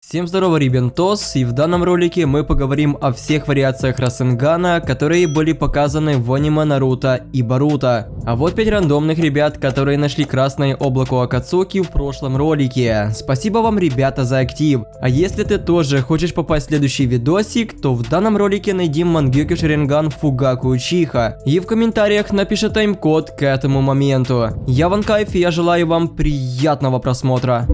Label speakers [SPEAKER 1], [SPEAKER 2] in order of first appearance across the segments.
[SPEAKER 1] Всем здорово, ребятос, и в данном ролике мы поговорим о всех вариациях Расенгана, которые были показаны в аниме Наруто и Боруто. А вот 5 рандомных ребят, которые нашли красное облако Акацуки в прошлом ролике. Спасибо вам, ребята, за актив. А если ты тоже хочешь попасть в следующий видосик, то в данном ролике найди Мангёкю Шаринган Фугаку Учиха. И в комментариях напиши тайм-код к этому моменту. Я Ван Кайф, и я желаю вам приятного просмотра.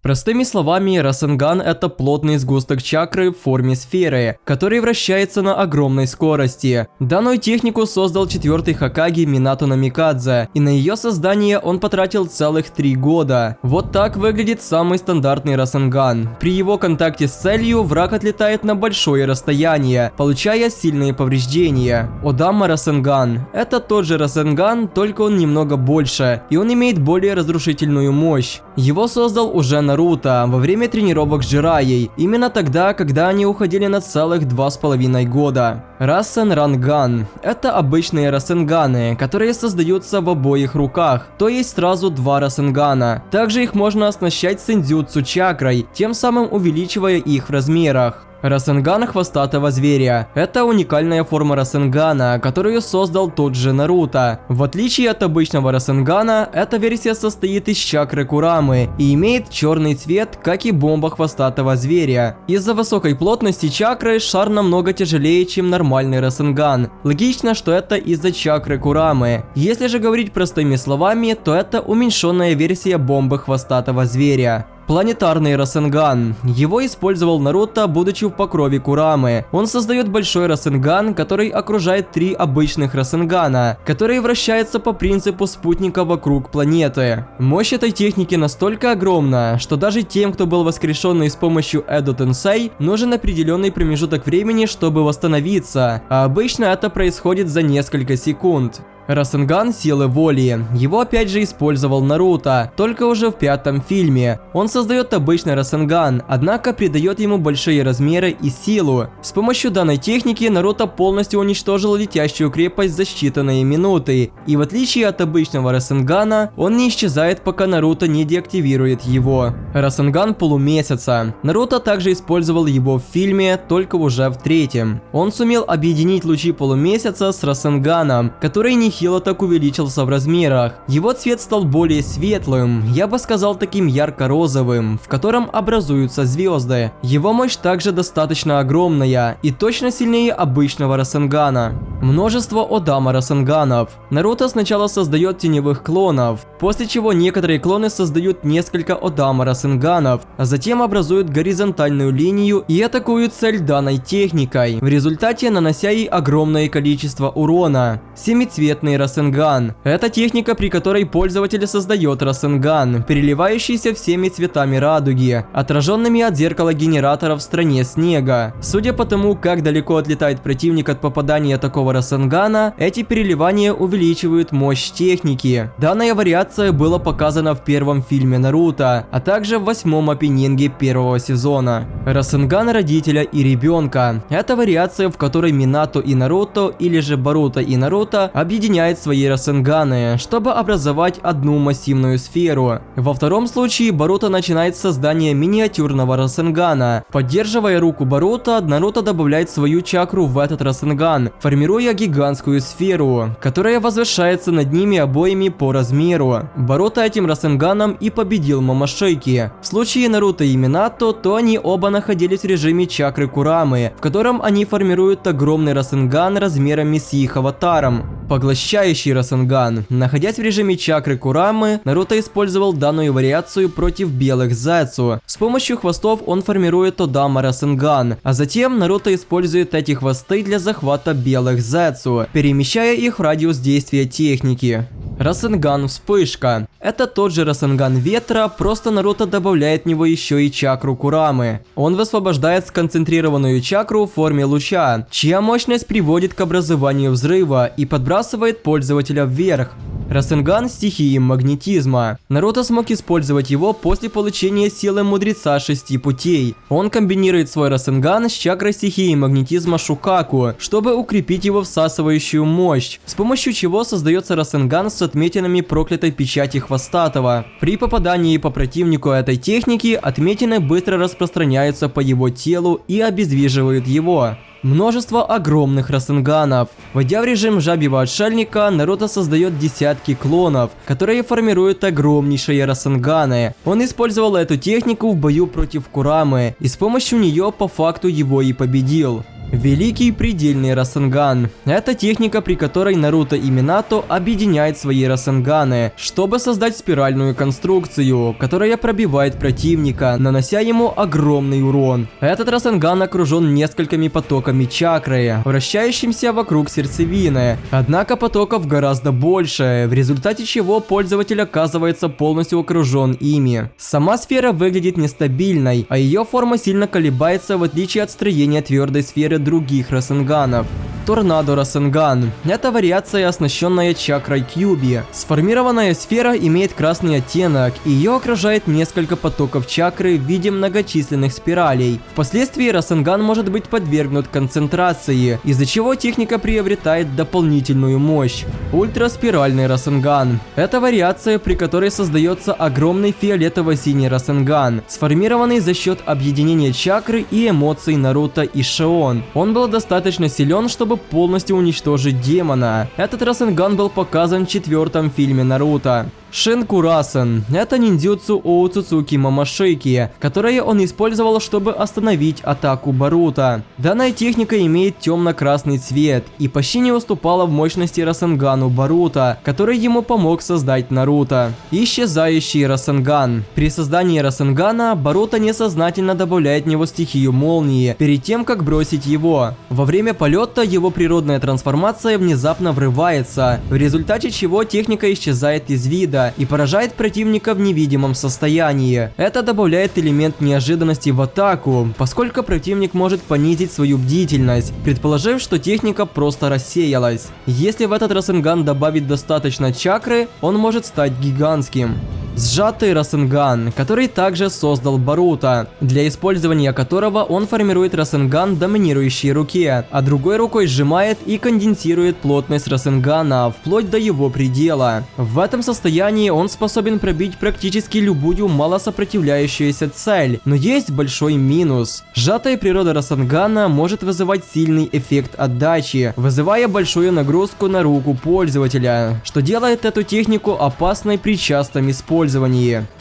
[SPEAKER 1] Простыми словами, Расенган — это плотный сгусток чакры в форме сферы, который вращается на огромной скорости. Данную технику создал 4-й Хокаге Минато Намикадзе, и на ее создание он потратил целых 3 года. Вот так выглядит самый стандартный Расенган. При его контакте с целью враг отлетает на большое расстояние, получая сильные повреждения. Одама Расенган — это тот же Расенган, только он немного больше, и он имеет более разрушительную мощь. Его создал уже Наруто во время тренировок с Джираей, именно тогда, когда они уходили на целых 2,5 года. Расенранган – это обычные Расенганы, которые создаются в обоих руках, то есть сразу 2 Расенгана. Также их можно оснащать синдзюцу чакрой, тем самым увеличивая их в размерах. Расенган хвостатого зверя – это уникальная форма Расенгана, которую создал тот же Наруто. В отличие от обычного Расенгана, эта версия состоит из чакры Курамы и имеет черный цвет, как и бомба хвостатого зверя. Из-за высокой плотности чакры шар намного тяжелее, чем нормальный Расенган. Логично, что это из-за чакры Курамы. Если же говорить простыми словами, то это уменьшенная версия бомбы хвостатого зверя. Планетарный Расенган. Его использовал Наруто, будучи в покрове Курамы. Он создает большой Расенган, который окружает 3 обычных Расенгана, которые вращаются по принципу спутника вокруг планеты. Мощь этой техники настолько огромна, что даже тем, кто был воскрешенный с помощью Эдо Тенсей, нужен определенный промежуток времени, чтобы восстановиться, а обычно это происходит за несколько секунд. Расенган силы воли. Его опять же использовал Наруто, только уже в 5-м фильме. Он создает обычный Расенган, однако придает ему большие размеры и силу. С помощью данной техники Наруто полностью уничтожил летящую крепость за считанные минуты. И в отличие от обычного Расенгана, он не исчезает, пока Наруто не деактивирует его. Расенган полумесяца. Наруто также использовал его в фильме, только уже в 3-м. Он сумел объединить лучи полумесяца с Расенганом, который нехило так увеличился в размерах. Его цвет стал более светлым, я бы сказал таким ярко-розовым, в котором образуются звезды. Его мощь также достаточно огромная и точно сильнее обычного Расенгана. Множество Одама Расенганов. Наруто сначала создает теневых клонов, после чего некоторые клоны создают несколько Одама Расенганов, а затем образуют горизонтальную линию и атакуют цель данной техникой, в результате нанося ей огромное количество урона. Семицветный Расенган. Это техника, при которой пользователь создает Расенган, переливающийся всеми цветами радуги, отраженными от зеркала генератора в стране снега. Судя по тому, как далеко отлетает противник от попадания такого Расенгана, эти переливания увеличивают мощь техники. Данная вариация была показана в 1-м фильме Наруто, а также в 8-м опенинге 1-го сезона. Расенган родителя и ребенка. Это вариация, в которой Минато и Наруто, или же Боруто и Наруто объединяют свои Расенганы, чтобы образовать одну массивную сферу. Во 2-м случае Боруто начинает с создания миниатюрного Расенгана. Поддерживая руку Боруто, Наруто добавляет свою чакру в этот Расенган, формируя гигантскую сферу, которая возвышается над ними обоими по размеру. Боруто этим Расенганом и победил Момошики. В случае Наруто и Минато, то они оба находились в режиме чакры Курамы, в котором они формируют огромный Расенган размерами с их аватаром. Поглощающий Расенган. Находясь в режиме чакры Курамы, Наруто использовал данную вариацию против белых Зетсу. С помощью хвостов он формирует Одама Расенган, а затем Наруто использует эти хвосты для захвата белых Зетсу, перемещая их в радиус действия техники. Расенган Вспышка. Это тот же Расенган Ветра, просто Наруто добавляет в него еще и чакру Курамы. Он высвобождает сконцентрированную чакру в форме луча, чья мощность приводит к образованию взрыва и подбрасывает пользователя вверх. Расенган стихии магнетизма. Наруто смог использовать его после получения силы мудреца 6 путей. Он комбинирует свой Расенган с чакрой стихии магнетизма Шукаку, чтобы укрепить его всасывающую мощь, с помощью чего создается Расенган с отметинами проклятой печати Хвостатого. При попадании по противнику этой техники отметины быстро распространяются по его телу и обездвиживают его. Множество огромных Расенганов. Войдя в режим жабьего отшельника, Наруто создает десятки клонов, которые формируют огромнейшие Расенганы. Он использовал эту технику в бою против Курамы, и с помощью нее по факту его и победил. Великий предельный Расенган. Это техника, при которой Наруто и Минато объединяют свои Расенганы, чтобы создать спиральную конструкцию, которая пробивает противника, нанося ему огромный урон. Этот Расенган окружен несколькими потоками чакры, вращающимся вокруг сердцевины. Однако потоков гораздо больше, в результате чего пользователь оказывается полностью окружен ими. Сама сфера выглядит нестабильной, а ее форма сильно колебается, в отличие от строения твердой сферы других Расенганов. Торнадо Расенган. Это вариация, оснащенная чакрой Кьюби. Сформированная сфера имеет красный оттенок, и ее окружает несколько потоков чакры в виде многочисленных спиралей. Впоследствии Расенган может быть подвергнут концентрации, из-за чего техника приобретает дополнительную мощь. Ультраспиральный Расенган. Это вариация, при которой создается огромный фиолетово-синий Расенган, сформированный за счет объединения чакры и эмоций Наруто и Шион. Он был достаточно силен, чтобы полностью уничтожить демона. Этот Расенган был показан в 4-м фильме Наруто. Шинкурасен. Это ниндзюцу Оуцуцуки Мамашики, которое он использовал, чтобы остановить атаку Боруто. Данная техника имеет темно-красный цвет и почти не уступала в мощности Расенгану Боруто, который ему помог создать Наруто. Исчезающий Расенган. При создании Расенгана Боруто несознательно добавляет в него стихию молнии перед тем, как бросить его. Во время полета его природная трансформация внезапно врывается, в результате чего техника исчезает из вида и поражает противника в невидимом состоянии. Это добавляет элемент неожиданности в атаку, поскольку противник может понизить свою бдительность, предположив, что техника просто рассеялась. Если в этот Расенган добавить достаточно чакры, он может стать гигантским. Сжатый Расенган, который также создал Боруто, для использования которого он формирует Расенган в доминирующей руке, а другой рукой сжимает и конденсирует плотность Расенгана вплоть до его предела. В этом состоянии он способен пробить практически любую малосопротивляющуюся цель, но есть большой минус. Сжатая природа Расенгана может вызывать сильный эффект отдачи, вызывая большую нагрузку на руку пользователя, что делает эту технику опасной при частом использовании.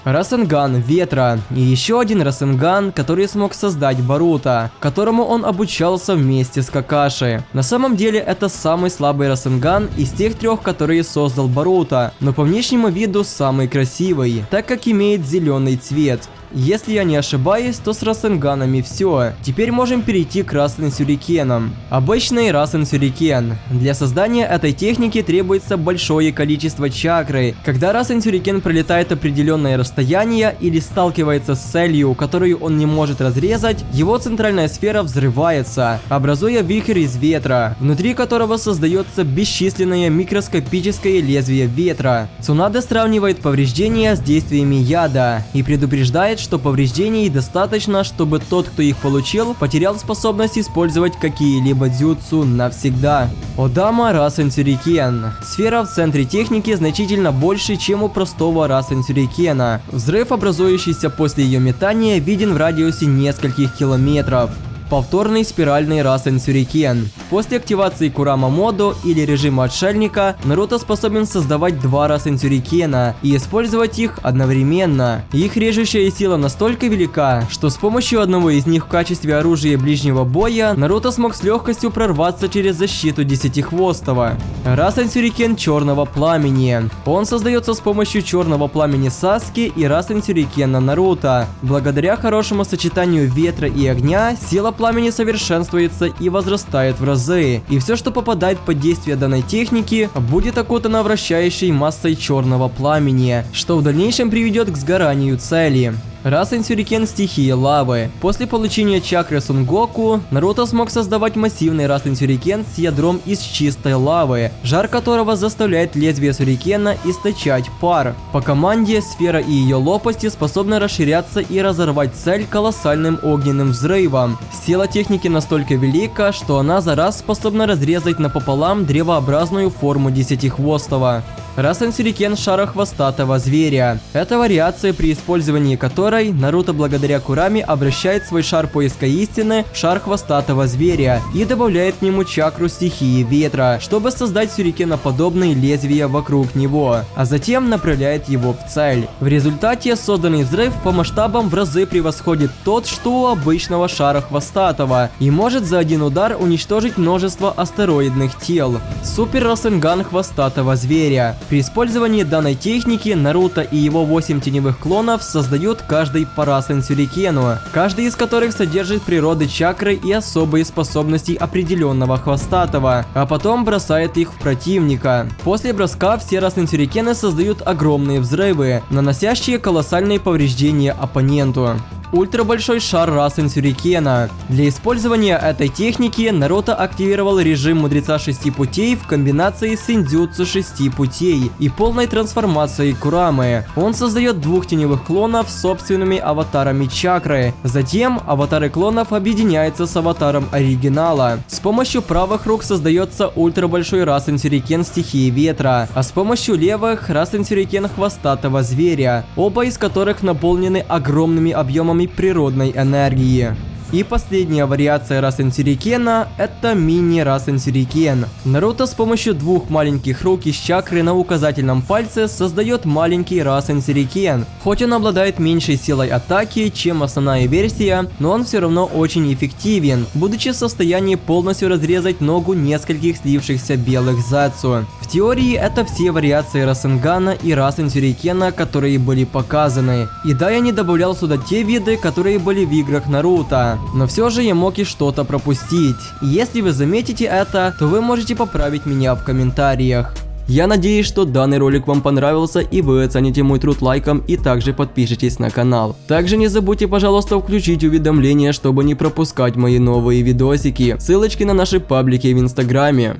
[SPEAKER 1] Расенган Ветра. И еще один Расенган, который смог создать Боруто, которому он обучался вместе с Какаши. На самом деле это самый слабый Расенган из тех 3, которые создал Боруто, но по внешнему виду самый красивый, так как имеет зеленый цвет. Если я не ошибаюсь, то с Расенганами все. Теперь можем перейти к Расен Сюрикенам. Обычный Расен Сюрикен. Для создания этой техники требуется большое количество чакры. Когда Расен Сюрикен пролетает определенное расстояние или сталкивается с целью, которую он не может разрезать, его центральная сфера взрывается, образуя вихрь из ветра, внутри которого создается бесчисленное микроскопическое лезвие ветра. Цунада сравнивает повреждения с действиями яда и предупреждает, что повреждений достаточно, чтобы тот, кто их получил, потерял способность использовать какие-либо дзюцу навсегда. Одама Расен Сюрикен. Сфера в центре техники значительно больше, чем у простого Расен Сюрикена. Взрыв, образующийся после ее метания, виден в радиусе нескольких километров. Повторный спиральный Расен Сюрикен. После активации Курама Модо или режима отшельника, Наруто способен создавать 2 Расен Сюрикена и использовать их одновременно. Их режущая сила настолько велика, что с помощью одного из них в качестве оружия ближнего боя, Наруто смог с легкостью прорваться через защиту Десятихвостого. Расен Сюрикен Черного Пламени. Он создается с помощью Черного Пламени Саски и Расен Сюрикена Наруто. Благодаря хорошему сочетанию ветра и огня, сила пламени совершенствуется и возрастает в разы, и все, что попадает под действие данной техники, будет окутано вращающей массой черного пламени, что в дальнейшем приведет к сгоранию цели. Расен Сюрикен стихии лавы. После получения чакры Сунгоку, Наруто смог создавать массивный Расен Сюрикен с ядром из чистой лавы, жар которого заставляет лезвие Сюрикена источать пар. По команде сфера и ее лопасти способны расширяться и разорвать цель колоссальным огненным взрывом. Сила техники настолько велика, что она за раз способна разрезать напополам древообразную форму Десятихвостого. Расен Сюрикен шара хвостатого зверя. Это вариация, при использовании которой Наруто благодаря Курами обращает свой шар поиска истины в шар хвостатого зверя и добавляет к нему чакру стихии ветра, чтобы создать сюрикеноподобные лезвия вокруг него, а затем направляет его в цель. В результате созданный взрыв по масштабам в разы превосходит тот, что у обычного шара хвостатого, и может за один удар уничтожить множество астероидных тел. Супер Расенган хвостатого зверя. При использовании данной техники Наруто и его 8 теневых клонов создают каждый по Расен Сюрикену, каждый из которых содержит природы чакры и особые способности определенного хвостатого, а потом бросает их в противника. После броска все Расен Сюрикены создают огромные взрывы, наносящие колоссальные повреждения оппоненту. Ультрабольшой шар Расен Сюрикена. Для использования этой техники Наруто активировал режим Мудреца 6 путей в комбинации с Синдзюцу 6 путей и полной трансформацией Курамы. Он создает двух теневых клонов с собственными аватарами чакры. Затем аватары клонов объединяются с аватаром оригинала. С помощью правых рук создается ультрабольшой Расен Сюрикен стихии ветра, а с помощью левых Расен Сюрикен хвостатого зверя, оба из которых наполнены огромными объемами природной энергии. И последняя вариация Расен Сюрикена – это мини Расен Сюрикен. Наруто с помощью двух маленьких рук из чакры на указательном пальце создает маленький Расен Сюрикен. Хоть он обладает меньшей силой атаки, чем основная версия, но он все равно очень эффективен, будучи в состоянии полностью разрезать ногу нескольких слившихся белых Зацу. В теории это все вариации Расенгана и Расен Сюрикена, которые были показаны. И да, я не добавлял сюда те виды, которые были в играх Наруто. Но все же я мог и что-то пропустить. И если вы заметите это, то вы можете поправить меня в комментариях. Я надеюсь, что данный ролик вам понравился и вы оцените мой труд лайком и также подпишитесь на канал. Также не забудьте, пожалуйста, включить уведомления, чтобы не пропускать мои новые видосики. Ссылочки на наши паблики в Инстаграме,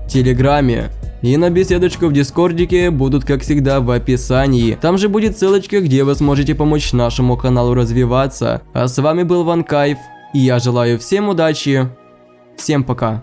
[SPEAKER 1] Телеграме и на беседочку в Дискордике будут, как всегда, в описании. Там же будет ссылочка, где вы сможете помочь нашему каналу развиваться. А с вами был Ван Кайф, и я желаю всем удачи. Всем пока.